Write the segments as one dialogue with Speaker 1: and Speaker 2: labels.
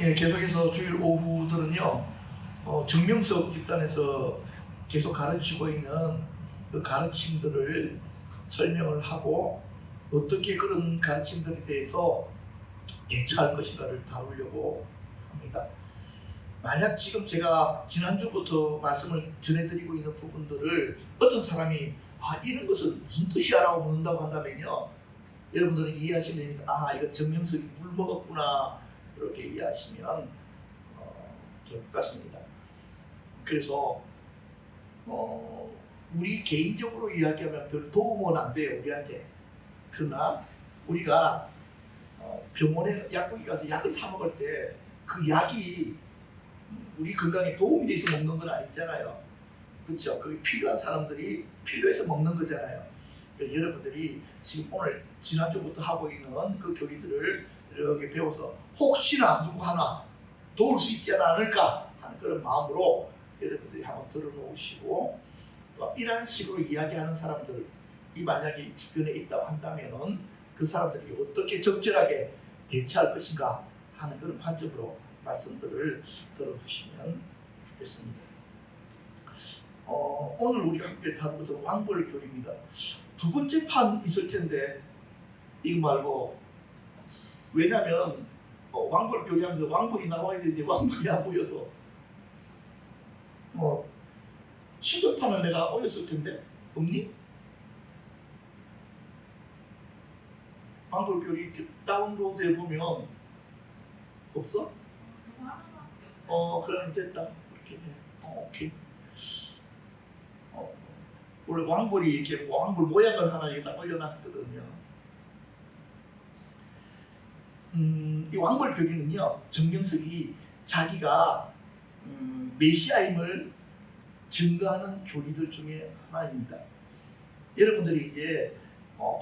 Speaker 1: 예, 계속해서 주일 오후들은요, 정명석 집단에서 계속 가르치고 있는 그 가르침들을 설명을 하고 어떻게 그런 가르침들에 대해서 대처할 것인가를 다루려고 합니다. 만약 지금 제가 지난주부터 말씀을 전해드리고 있는 부분들을 어떤 사람이 이런 것은 무슨 뜻이야? 라고 묻는다고 한다면요, 여러분들은 이해하시면 됩니다. 이거 정명석이 물 먹었구나, 이렇게 이해하시면 될 것 같습니다. 그래서 우리 개인적으로 이야기하면 별 도움은 안 돼요, 우리한테. 그러나 우리가 병원에 약국에 가서 약을 사 먹을 때 그 약이 우리 건강에 도움이 돼서 먹는 건 아니잖아요. 그렇죠? 그게 필요한 사람들이 필요해서 먹는 거잖아요. 여러분들이 지금 오늘 지난주부터 하고 있는 그 교리들을 이렇게 배워서 혹시나 누구 하나 도울 수 있지 않을까 하는 그런 마음으로 여러분들이 한번 들어놓으시고, 또 이런 식으로 이야기하는 사람들이 만약에 주변에 있다고 한다면은 그 사람들이 어떻게 적절하게 대처할 것인가 하는 그런 관점으로 말씀들을 들어주시면 좋겠습니다. 오늘 우리가 함께 다룰 것은 왕벌교리입니다. 두 번째 판 있을 텐데 이거 말고, 왜냐면 왕벌교리하면서 왕벌이 나와야 되는데 왕벌이 안 보여서 신전판을 내가 올렸을 텐데 없니? 왕벌교리 다운로드해 보면 없어? 그럼 됐다. 이렇게. 오케이. 원래 왕벌이 이렇게 왕벌 모양을 하나 여기다 올려놨거든요. 이 왕벌 교리는요, 정명석이 자기가 메시아임을 증거하는 교리들 중에 하나입니다. 여러분들이 이제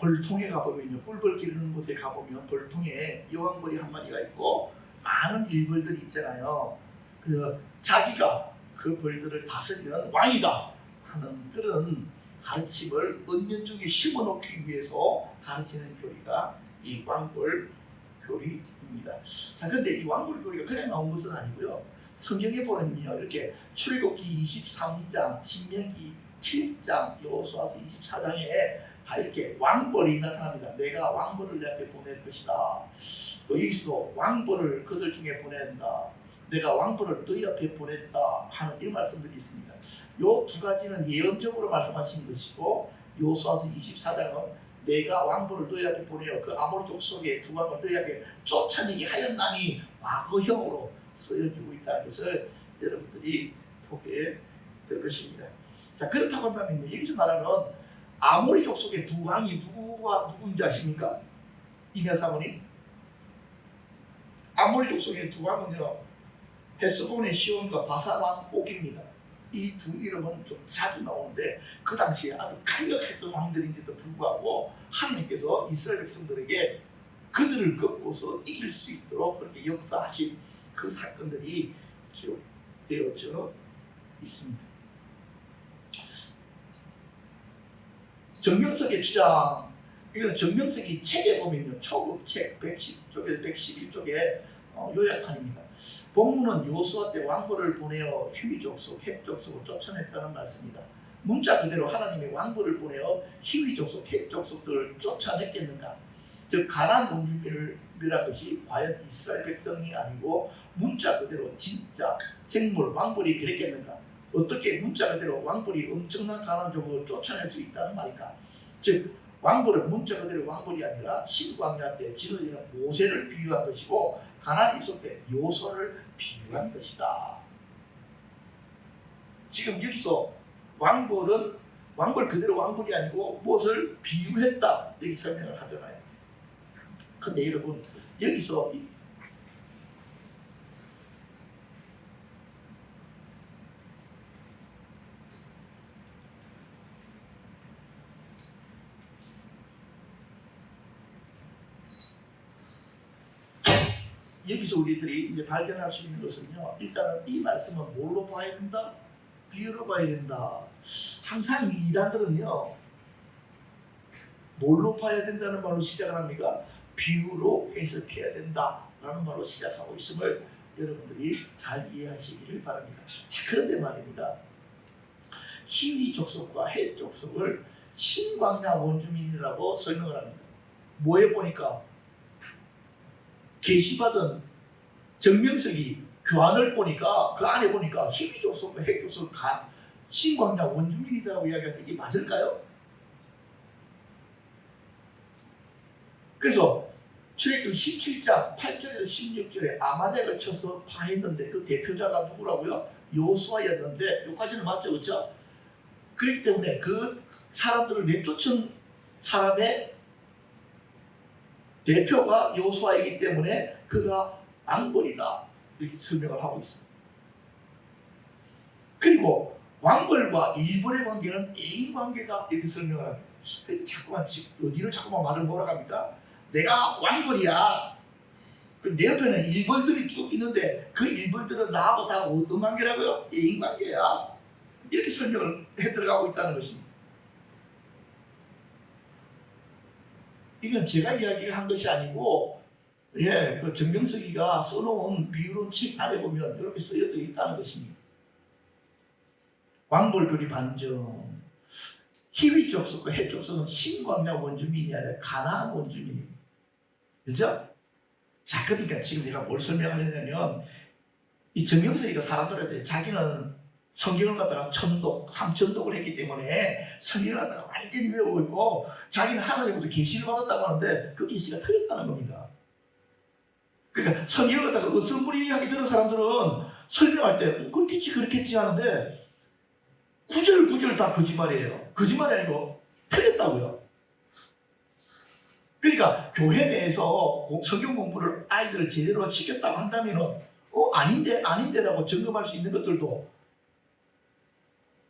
Speaker 1: 벌통에 가보면요, 꿀벌 기르는 곳에 가보면 벌통에 여왕벌이 한 마리가 있고 많은 일벌들이 있잖아요. 그래서 자기가 그 벌들을 다스리는 왕이다 하는 그런 가르침을 은연중에 심어놓기 위해서 가르치는 교리가 이 왕벌 교리입니다. 자, 그런데 이 왕벌 교리가 그냥 나온 것은 아니고요. 성경에 보면요, 이렇게 출애굽기 23장, 신명기 7장, 여호수아서 24장에 다 이렇게 왕벌이 나타납니다. 내가 왕벌을 내 앞에 보낼 것이다. 여기서도 왕벌을 그들 중에 보낸다. 내가 왕벌을 너희 앞에 보냈다 하는 이 말씀들이 있습니다. 요 두 가지는 예언적으로 말씀하신 것이고, 여호수아서 24장은 내가 왕벌을 너희 앞에 보내어 그 아모리 족속의 두 왕을 너희 앞에 쫓아내게 하였나니 과거형으로 쓰여지고 있다는 것을 여러분들이 보게 될 것입니다. 자, 그렇다고 한다면 여기서 말하는 아모리 족속의 두 왕이 누군지 아십니까? 이면 사모님? 아모리 족속의 두 왕은요, 헤스본의 시온과 바산 왕 옥입니다. 이 두 이름은 좀 자주 나오는데 그 당시에 아주 강력했던 왕들인데도 불구하고 하나님께서 이스라엘 백성들에게 그들을 꺾고서 이길 수 있도록 그렇게 역사하신 그 사건들이 기록되어져 있습니다. 정명석의 주장, 이건 정명석이 책에 보면요, 초급 책 110쪽에 111쪽에 요약판입니다. 본문은 여호수아 때 왕벌을 보내어 히위 족속, 헷 족속을 쫓아냈다는 말씀입니다. 문자 그대로 하나님이 왕벌을 보내어 히위 족속, 헷 족속들을 쫓아냈겠는가? 즉 가나안 옮김을 한 것이 과연 이스라엘 백성이 아니고 문자 그대로 진짜 생물 왕벌이 그랬겠는가? 어떻게 문자 그대로 왕벌이 엄청난 가나안 족속을 쫓아낼 수 있다는 말인가? 즉 왕벌은 문자 그대로 왕벌이 아니라 신광야 때 지도자는 모세를 비유한 것이고 가나안 입성 때 여호수아를 비유한 것이다. 지금 여기서 왕벌은 왕벌 그대로 왕벌이 아니고 무엇을 비유했다 이렇게 설명을 하잖아요. 근데 여러분 여기서 여기서 우리들이 이제 발견할 수 있는 것은요, 일단은 이 말씀은 뭘로 봐야 된다? 비유로 봐야 된다. 항상 이단들은요, 뭘로 봐야 된다는 말로 시작을 합니까? 비유로 해석해야 된다라는 말로 시작하고 있음을 여러분들이 잘 이해하시기를 바랍니다. 자, 그런데 말입니다. 희위 족속과 헷 족속을 신광야 원주민이라고 설명을 합니다. 뭐에 보니까 계시받은 정명석이 교환을 보니까 그 안에 보니까 희위 족속과 헷 족속을 신광야 원주민이라고 이야기하는데 이게 맞을까요? 그래서 출애굽기 17장 8절에서 16절에 아말렉을 쳐서 파했는데 그 대표자가 누구라고요? 여호수아였는데 여기까지는 맞죠, 그렇죠? 그렇기 때문에 그 사람들을 내쫓은 사람의 대표가 여호수아이기 때문에 그가 왕벌이다 이렇게 설명을 하고 있습니다. 그리고 왕벌과 일벌의 관계는 애인 관계다 이렇게 설명을 합니다. 자꾸만 어디로 자꾸만 말을 몰아갑니까? 내가 왕벌이야. 그럼 내 옆에는 일벌들이 쭉 있는데 그 일벌들은 나하고 다 어떤 관계라고요? 애인 관계야. 이렇게 설명을 해 들어가고 있다는 것입니다. 이건 제가 이야기한 것이 아니고 그 정명석이가 써놓은 비유론 책 안에 보면 이렇게 쓰여져 있다는 것입니다. 왕벌교리 반정. 희위 족속과 헷 족속은 신광야 원주민이 아니라 가나안 원주민입니다. 그렇죠? 자, 그러니까 지금 내가 뭘 설명하려냐면 이 정명석이가 사람들한테 자기는 성경을 갖다가 천독, 삼천독을 했기 때문에 성경을 갖다가 완전히 외우고 있고 자기는 하나님으로부터 계시를 받았다고 하는데 그 계시가 틀렸다는 겁니다. 그러니까 성경을 갖다가 어슴부리하게 들은 사람들은 설명할 때 그렇겠지 하는데 구절 다 거짓말이에요. 거짓말이 아니고 틀렸다고요. 그러니까 교회 내에서 성경 공부를 아이들을 제대로 시켰다고 한다면 아닌데라고 점검할 수 있는 것들도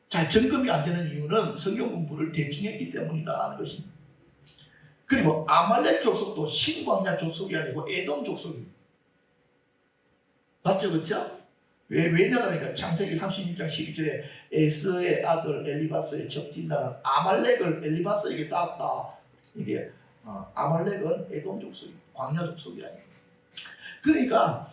Speaker 1: 잘 점검이 안 되는 이유는 성경 공부를 대충 했기 때문이다 하는 것입니다. 그리고 아말렉 족속도 신광야 족속이 아니고 에돔 족속입니다. 맞죠? 그렇죠? 왜냐 그러니까 창세기 36장 12절에 에스의 아들 엘리바스의 적진나는 아말렉을 엘리바스에게 따왔다. 이게 아말렉은 에돔 족속입니다. 광야 족속이 아닙니다. 그러니까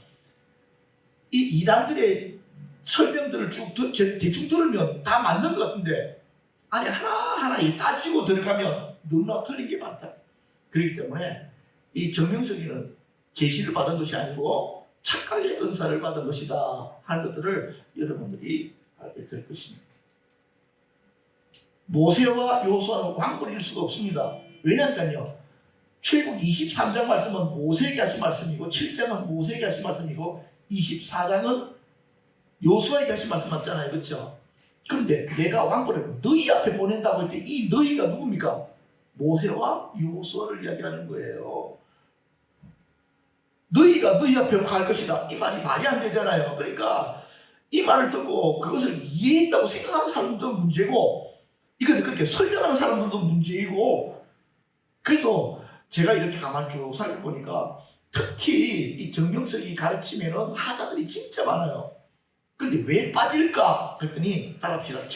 Speaker 1: 이 이단들의 설명들을 쭉 대충 들으면 다 맞는 것 같은데 아니 하나하나 따지고 들어가면 너무나 틀린 게 많다. 그렇기 때문에 이 정명석이는 계시를 받은 것이 아니고 착각의 은사를 받은 것이다 하는 것들을 여러분들이 알게 될 것입니다. 모세와 여호수아는 왕벌일 수가 없습니다. 왜냐하면요, 출애굽 23장 말씀은 모세에게 하신 말씀이고 7장은 모세에게 하신 말씀이고 24장은 여호수아에게 하신 말씀 맞잖아요, 그렇죠? 그런데 내가 왕벌을 너희 앞에 보낸다고 할 때 이 너희가 누굽니까? 모세와 여호수아를 이야기하는 거예요. 너희가 너희 앞에 갈 것이다. 이 말이 말이 안 되잖아요. 그러니까 이 말을 듣고 그것을 이해했다고 생각하는 사람들도 문제고 이것을 그렇게 설명하는 사람들도 문제이고 그래서 제가 이렇게 가만히 쭉 살펴보니까 특히 이 정명석이 가르치면은 하자들이 진짜 많아요. 근데 왜 빠질까? 그랬더니 답합시다.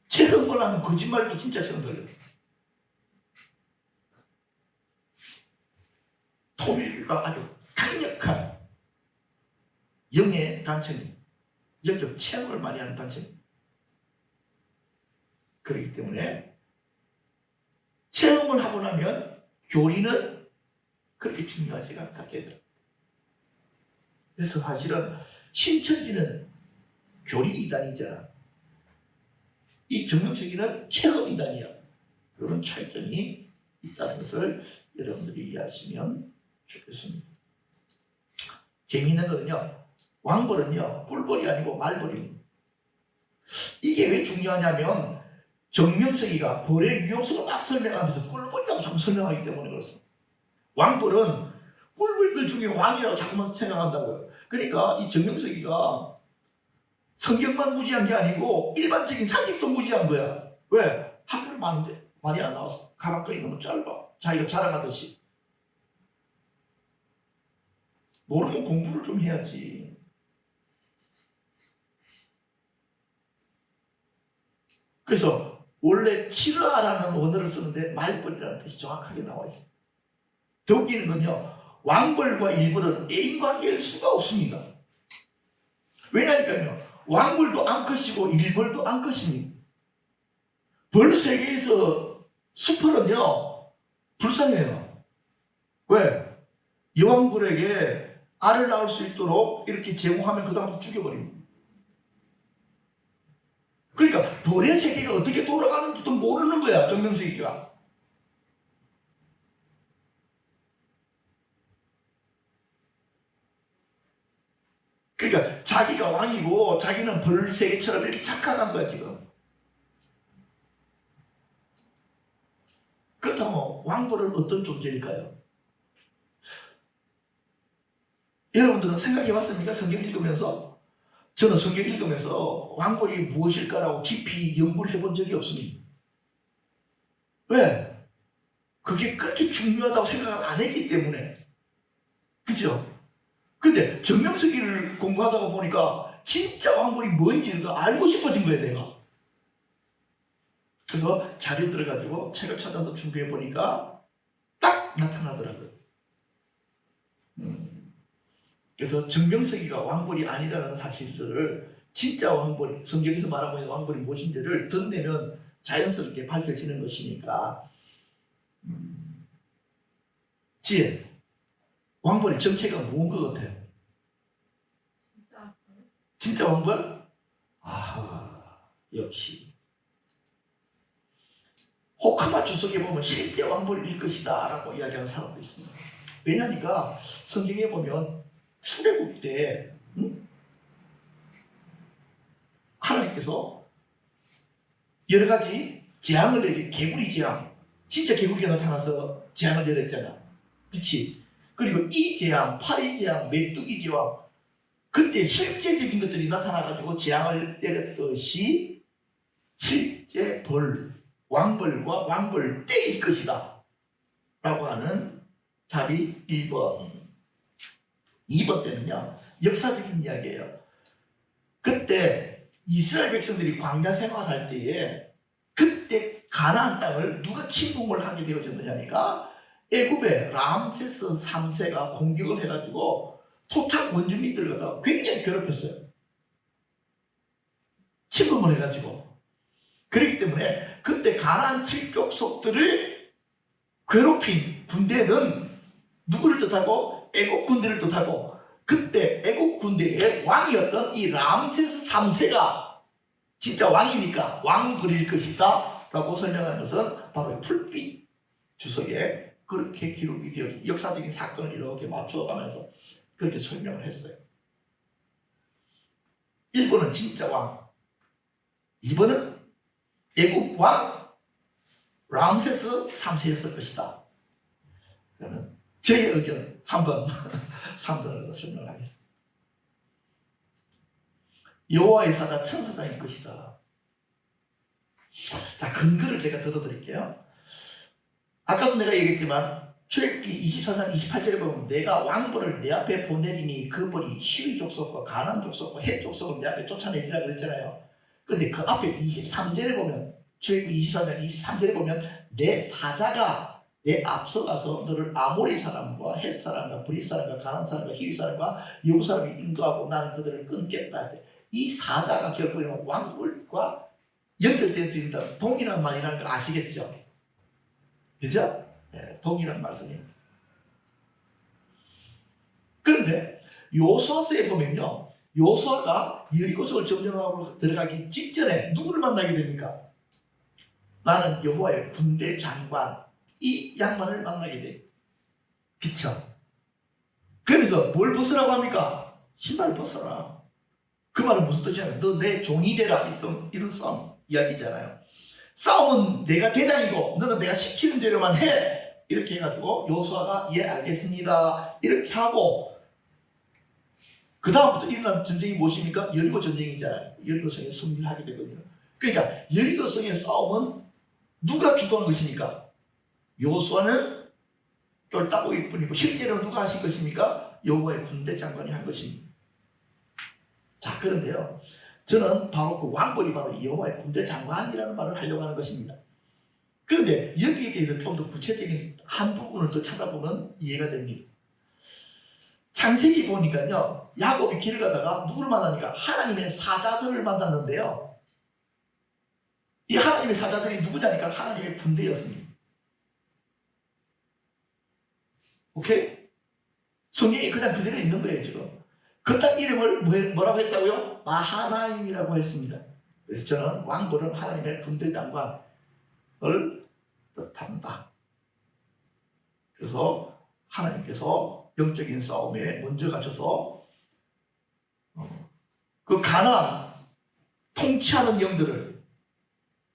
Speaker 1: 체험을 하면 거짓말도 진짜처럼 들려요. 통일교가 아주 강력한 영의 단체입니다. 영적 체험을 많이 하는 단체입니다. 그렇기 때문에 체험을 하고 나면 교리는 그렇게 중요하지가 않다 깨달아. 그래서 사실은 신천지는 교리 이단이잖아. 이 정명석이는 체험 이단이야. 이런 차이점이 있다는 것을 여러분들이 이해하시면 좋겠습니다. 재미있는 거는요, 왕벌은요 꿀벌이 아니고 말벌입니다. 이게 왜 중요하냐면 정명석이가 벌의 유용성을 막 설명하면서 꿀벌이라고 자꾸 설명하기 때문에 그렇습니다. 왕벌은 꿀벌들 중에 왕이라고 자꾸만 생각한다고요. 그러니까 이 정명석이가 성경만 무지한 게 아니고 일반적인 상식도 무지한 거야. 왜? 학교를 많은데 말이 안 나와서 가방끈이 너무 짧아. 자기가 자랑하듯이. 모르면 공부를 좀 해야지. 그래서 원래 치르아라는 원어를 쓰는데 말벌이라는 뜻이 정확하게 나와 있어요. 더 웃기는 건요, 왕벌과 일벌은 애인 관계일 수가 없습니다. 왜냐니까요. 왕벌도 암컷이고 일벌도 암컷입니다. 벌 세계에서 수펄은요 불쌍해요. 왜? 여왕벌에게 알을 낳을 수 있도록 이렇게 제공하면 그 다음부터 죽여버립니다. 그러니까 벌의 세계가 어떻게 돌아가는지도 모르는 거야, 정명석이가. 그러니까 자기가 왕이고 자기는 벌 세계처럼 이렇게 착각한 거야 지금. 그렇다면 왕벌은 어떤 존재일까요? 여러분들은 생각해 봤습니까? 성경 읽으면서? 저는 성경 읽으면서 왕벌이 무엇일까라고 깊이 연구를 해본 적이 없습니다. 왜? 그게 그렇게 중요하다고 생각을 안 했기 때문에. 그죠? 근데 정명석이를 공부하다가 보니까 진짜 왕벌이 뭔지를 알고 싶어진 거예요, 내가. 그래서 자료 들어가지고 책을 찾아서 준비해 보니까 딱 나타나더라고요. 그래서 정명석이가 왕벌이 아니라는 사실들을, 진짜 왕벌이, 성경에서 말하고 있는 왕벌이 무엇인지를 덧내면 자연스럽게 밝혀지는 것이니까. 지혜, 왕벌의 정체가 무슨 것 같아요? 진짜 왕벌? 아하, 역시. 호크마 주석에 보면 실제 왕벌일 것이다 라고 이야기하는 사람도 있습니다. 왜냐니까 성경에 보면 출애굽 때 하나님께서 여러 가지 재앙을 내리, 개구리 재앙, 진짜 개구리가 나타나서 재앙을 내렸잖아. 그렇지? 그리고 이 재앙, 파리 재앙, 메뚜기 재앙, 그때 실제적인 것들이 나타나가지고 재앙을 내렸듯이 실제 벌, 왕벌과 왕벌 때일 것이다 라고 하는 답이 1번. 2번 때는요, 역사적인 이야기예요. 그때 이스라엘 백성들이 광야 생활할 때에 그때 가나안 땅을 누가 침공을 하게 되어졌느냐니까 애굽의 람세스 3세가 공격을 해가지고 토착 원주민들을 갖다가 굉장히 괴롭혔어요. 침공을 해가지고. 그렇기 때문에 그때 가나안 7족속들을 괴롭힌 군대는 누구를 뜻하고? 애국 군대를 뜻하고, 그때 애국 군대의 왕이었던 이 람세스 3세가 진짜 왕이니까 왕벌일 것이다 라고 설명하는 것은 바로 풀빛 주석에 그렇게 기록이 되어 역사적인 사건을 이렇게 맞추어가면서 그렇게 설명을 했어요. 1번은 진짜 왕, 2번은 애국 왕 람세스 3세였을 것이다. 그러면 제 의견 3번 3번으로 설명을 하겠습니다. 여호와의 사자 천사장일 것이다. 자, 근거를 제가 들어드릴게요. 아까도 내가 얘기했지만 출애굽기 24장 28절에 보면 내가 왕벌을 내 앞에 보내리니 그 벌이 시위 족속과 가나안 족속과 헷 족속을 내 앞에 쫓아내리라 그랬잖아요. 그런데 그 앞에 23절에 보면, 출애굽기 24장 23절에 보면 내 사자가 내 앞서가서 너를 아모리 사람과 헷 사람과 브릿 사람과 가나안 사람과 히위 사람과 여부 사람이 인도하고 나는 그들을 끊겠다. 이 사자가 결국에는 왕벌과 연결되어진다. 동일한 말이라는 걸 아시겠죠? 그죠? 네, 동일한 말씀입니다. 그런데 요수아서에 보면요, 요수아가 여리고성을 점령하고 들어가기 직전에 누구를 만나게 됩니까? 나는 여호와의 군대 장관, 이 양반을 만나게 돼. 그쵸? 그러면서 뭘 벗으라고 합니까? 신발을 벗어라. 그 말은 무슨 뜻이냐면 너 내 종이 되라, 이런 싸움 이야기잖아요. 싸움은 내가 대장이고 너는 내가 시키는 대로만 해. 이렇게 해가지고 요수아가 예 알겠습니다 이렇게 하고, 그 다음부터 일어난 전쟁이 무엇입니까? 여리고 전쟁이잖아요. 여리고성에 승리를 하게 되거든요. 그러니까 여리고성의 싸움은 누가 주도한 것입니까? 요수아는 쫄따구일 뿐이고 실제로 누가 하신 것입니까? 여호와의 군대 장관이 한 것입니다. 자, 그런데요, 저는 바로 그 왕벌이 바로 여호와의 군대 장관이라는 말을 하려고 하는 것입니다. 그런데 여기에 대해서 좀 더 구체적인 한 부분을 더 찾아보면 이해가 됩니다. 창세기 보니까요, 야곱이 길을 가다가 누구를 만나니까 하나님의 사자들을 만났는데요. 이 하나님의 사자들이 누구냐니까 하나님의 군대였습니다. 오케이? 성경이 그냥 그대로 있는 거예요, 지금. 그 땅 이름을 뭐라고 했다고요? 마하나임이라고 했습니다. 그래서 저는 왕벌은 하나님의 군대 장관을 뜻한다. 그래서 하나님께서 영적인 싸움에 먼저 가셔서 그 가나안 통치하는 영들을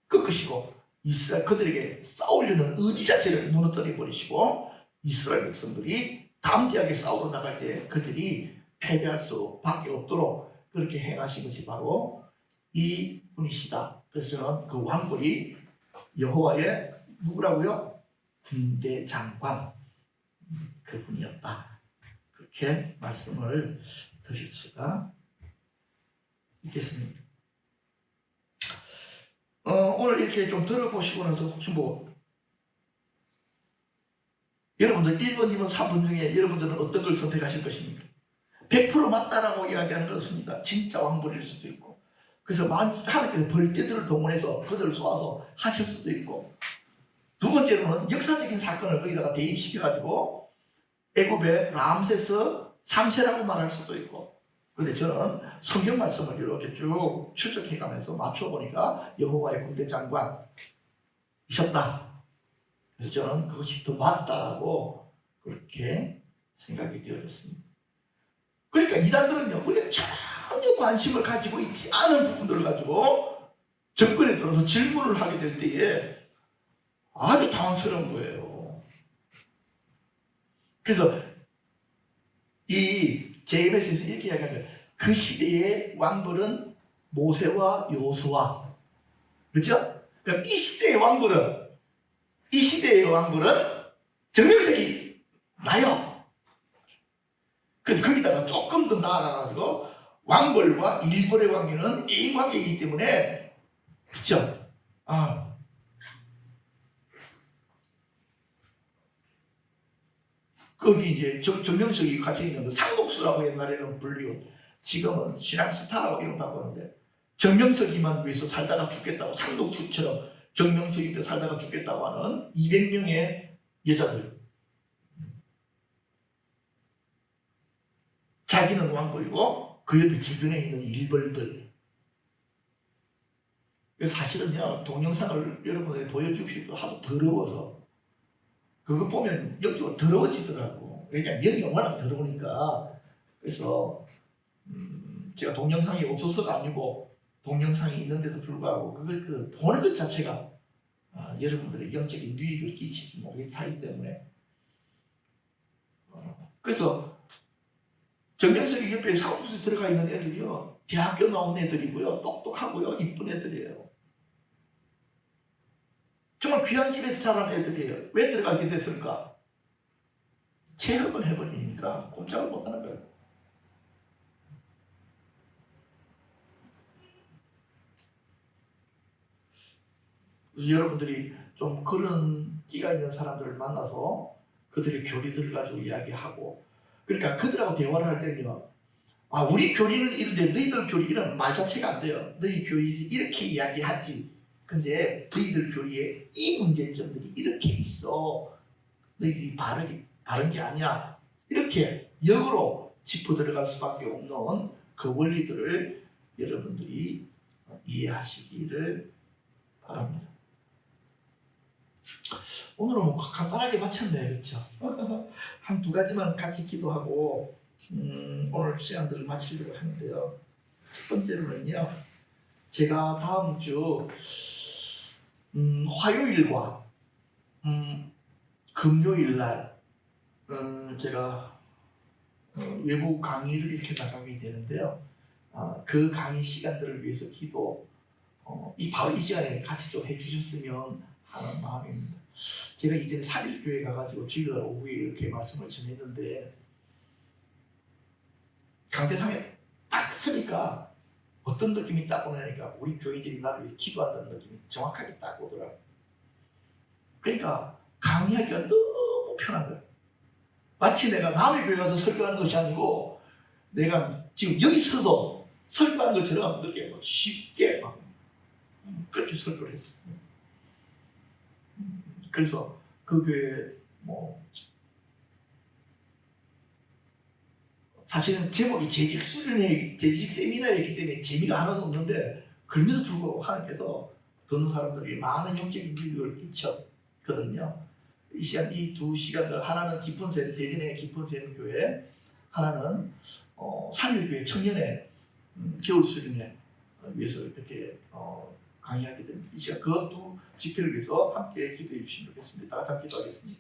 Speaker 1: 꺾으시고 이스라엘 그들에게 싸우려는 의지 자체를 무너뜨려 버리시고 이스라엘 백성들이 담대하게 싸우러 나갈 때 그들이 패배할 수밖에 없도록 그렇게 행하신 것이 바로 이 분이시다. 그래서 저는 그 왕벌이 여호와의 누구라고요? 군대 장관 그분이었다. 그렇게 말씀을 드릴 수가 있겠습니다. 오늘 이렇게 좀 들어보시고 나서 혹시 여러분들 1번이면 3번 중에 여러분들은 어떤 걸 선택하실 것입니까? 100% 맞다라고 이야기하는 것입니다. 진짜 왕벌일 수도 있고, 그래서 하나님께서 벌떼들을 동원해서 그들을 쏘아서 하실 수도 있고, 두 번째로는 역사적인 사건을 거기다가 대입시켜가지고 애굽의 람세스 3세라고 말할 수도 있고. 그런데 저는 성경 말씀을 이렇게 쭉 추적해가면서 맞춰보니까 여호와의 군대 장관이셨다. 그래서 저는 그것이 더 맞다라고 그렇게 생각이 되어졌습니다. 그러니까 이단들은요, 우리가 전혀 관심을 가지고 있지 않은 부분들을 가지고 접근에 들어서 질문을 하게 될 때에 아주 당황스러운 거예요. 그래서 이 제임에서 이렇게 이야기하는 거예요. 그 시대의 왕벌은 모세와 여호수아, 그렇죠? 그럼 이 시대의 왕벌은 정명석이 나요. 그래서 거기다가 조금 더 나아가가지고 왕벌과 일벌의 관계는 애인 관계이기 때문에, 그렇죠? 거기 이제 정명석이 같이 있는 거 상록수라고 옛날에는 불리고 지금은 신앙스타라고 이름 바꿨는데, 정명석이만 위해서 살다가 죽겠다고 상록수처럼 정명석이 때 살다가 죽겠다고 하는 200명의 여자들, 자기는 왕벌이고 그 옆에 주변에 있는 일벌들. 사실은요, 동영상을 여러분에게 보여주고 싶어도 하도 더러워서 그거 보면 영적으로 더러워지더라고. 왜냐면 영이 워낙 더러우니까. 그래서 제가 동영상이 없어서가 아니고 동영상이 있는데도 불구하고 그 보는 것 자체가 여러분들의 영적인 유익을 끼치지 못하기 때문에. 그래서 정명석이 옆에 사무실에 들어가 있는 애들이요, 대학교 나온 애들이고요, 똑똑하고요, 이쁜 애들이에요. 정말 귀한 집에서 자란 애들이에요. 왜 들어가게 됐을까? 체험을 해버리니까 꼼짝을 못하는 거예요. 여러분들이 좀 그런 끼가 있는 사람들을 만나서 그들의 교리들을 가지고 이야기하고, 그러니까 그들하고 대화를 할 때는요, 우리 교리는 이런데 너희들 교리 이런 말 자체가 안 돼요. 너희 교리 이렇게 이야기하지. 근데 너희들 교리에 이 문제점들이 이렇게 있어. 너희들이 바른 게 아니야. 이렇게 역으로 짚어 들어갈 수밖에 없는 그 원리들을 여러분들이 이해하시기를 바랍니다. 오늘은 간단하게 마쳤네요. 그렇죠? 한 두 가지만 같이 기도하고 오늘 시간들을 마치려고 하는데요. 첫 번째로는요, 제가 다음 주 화요일과 금요일 날 제가 외부 강의를 이렇게 나가게 되는데요. 그 강의 시간들을 위해서 바로 이 시간에 같이 좀 해주셨으면 하는 마음입니다. 제가 이전에 3일 교회 가가지고 주일날 오후에 이렇게 말씀을 전했는데, 강대상에 딱 서니까 어떤 느낌이 딱 오냐니까 우리 교인들이 나를 위해 기도한다는 느낌이 정확하게 딱 오더라고요. 그러니까 강의하기가 너무 편한 거예요. 마치 내가 남의 교회 가서 설교하는 것이 아니고 내가 지금 여기 서서 설교하는 것처럼 그렇게 쉽게 막 그렇게 설교를 했어요. 그래서 그 교회 뭐 사실은 제목이 재직 세미나였기 때문에 재미가 하나도 없는데 그럼에도 불구하고 하나님께서 듣는 사람들이 많은 영적인 유익을 끼쳤거든요. 이 시간, 이 두 시간들, 하나는 깊은 샘, 대전의 깊은 샘 교회, 하나는 삼일교회 청년의 겨울 수련회 위해서 이렇게 강의하게 됩니다. 이 시간 그 두 집회를 위해서 함께 기도해 주시면 좋겠습니다. 다 같이 기도하겠습니다.